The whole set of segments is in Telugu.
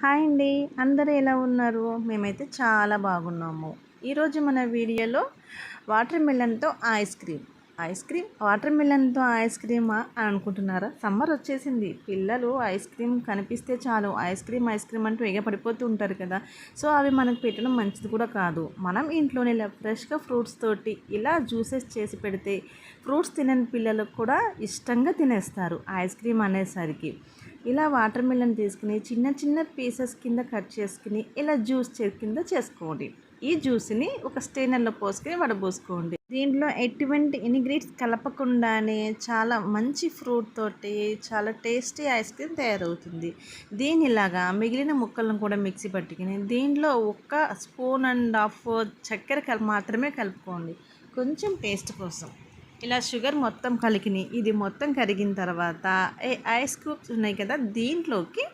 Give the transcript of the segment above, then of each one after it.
హాయ్ అండి. అందరూ ఎలా ఉన్నారు? మేమైతే చాలా బాగున్నాము. ఈరోజు మన వీడియోలో వాటర్ మిలన్‌తో వాటర్ మిలన్‌తో ఐస్ క్రీమా అని అనుకుంటున్నారా? సమ్మర్ వచ్చేసింది. పిల్లలు ఐస్ క్రీమ్ కనిపిస్తే చాలు ఐస్ క్రీమ్ అంటూ ఎగపడిపోతూ ఉంటారు కదా! సో, అవి మనకు పెట్టడం మంచిది కూడా కాదు. మనం ఇంట్లోనే ఇలా ఫ్రెష్‌గా ఫ్రూట్స్ తోటి ఇలా జ్యూసెస్ చేసి పెడితే ఫ్రూట్స్ తినని పిల్లలకు కూడా ఇష్టంగా తినేస్తారు ఐస్ క్రీమ్ అనేసరికి. ఇలా వాటర్ మిలన్ తీసుకుని చిన్న చిన్న పీసెస్ కింద కట్ చేసుకుని ఇలా జ్యూస్ కింద చేసుకోండి. ఈ జ్యూస్ని ఒక స్టెయినర్లో పోసుకొని వడబోసుకోండి. దీంట్లో ఎటువంటి ఇంగ్రీడియంట్స్ కలపకుండానే చాలా మంచి ఫ్రూట్ తోటి చాలా టేస్టీ ఐస్ క్రీమ్ తయారవుతుంది. దీనిలాగా మిగిలిన ముక్కలను కూడా మిక్సీ పట్టుకుని దీంట్లో ఒక స్పూన్ అండ్ హాఫ్ చక్కెర మాత్రమే కలుపుకోండి, కొంచెం టేస్ట్ కోసం. ఇలా షుగర్ మొత్తం కలికిని ఇది మొత్తం కరిగిన తర్వాత ఐస్ క్యూబ్స్ ఉన్నాయి కదా, దీంట్లోకి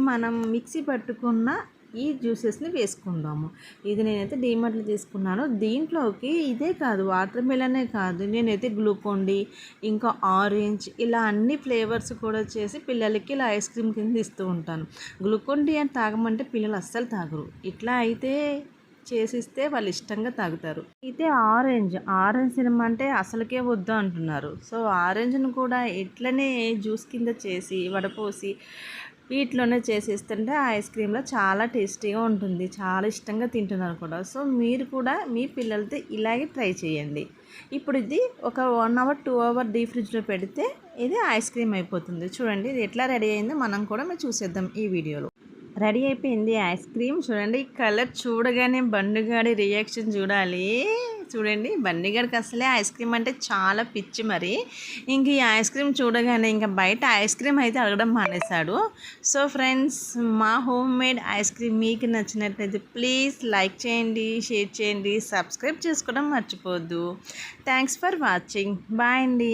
మనం మిక్సీ పట్టుకున్న ఈ జ్యూసెస్ని వేసుకుందాము. ఇది నేనైతే డీమార్ట్లో తీసుకున్నాను. దీంట్లోకి ఇదే కాదు, వాటర్ మిలనే కాదు, నేనైతే గ్లూకోన్-డి ఇంకా ఆరెంజ్ ఇలా అన్ని ఫ్లేవర్స్ కూడా చేసి పిల్లలకి ఇలా ఐస్ క్రీమ్ కింద ఇస్తూ ఉంటాను. గ్లూకోన్-డి అని తాగమంటే పిల్లలు అస్సలు తాగరు. ఇట్లా అయితే చేసిస్తే వాళ్ళు ఇష్టంగా తాగుతారు. అయితే ఆరెంజ్ తినమంటే అసలుకే వద్దు అంటున్నారు. సో ఆరెంజ్ను కూడా ఇట్లనే జ్యూస్ కింద చేసి వడపోసి వీటిలోనే చేసేస్తుంటే ఐస్ క్రీమ్లో చాలా టేస్టీగా ఉంటుంది. చాలా ఇష్టంగా తింటున్నారు కూడా. సో మీరు కూడా మీ పిల్లలతో ఇలాగే ట్రై చేయండి. ఇప్పుడు ఇది ఒక 1 అవర్ 2 అవర్ డీప్ ఫ్రిడ్జ్లో పెడితే ఇది ఐస్ క్రీమ్ అయిపోతుంది. చూడండి ఇది ఎట్లా రెడీ అయిందో మనం కూడా చూసేద్దాం ఈ వీడియోలో. రెడీ అయిపోయింది ఐస్ క్రీమ్. చూడండి కలర్ చూడగానే బండుగాడి రియాక్షన్ చూడాలి. చూడండి బండిగాడికి అసలే ఐస్ క్రీమ్ అంటే చాలా పిచ్చి. మరి ఇంక ఈ ఐస్ క్రీమ్ చూడగానే ఇంకా బయట ఐస్ క్రీమ్ అయితే అడగడం మానేశాడు. సో ఫ్రెండ్స్, మా హోమ్ మేడ్ ఐస్ క్రీమ్ మీకు నచ్చినట్లయితే ప్లీజ్ లైక్ చేయండి, షేర్ చేయండి, సబ్స్క్రైబ్ చేసుకోవడం మర్చిపోవద్దు. Thanks for watching. బాయ్ అండి.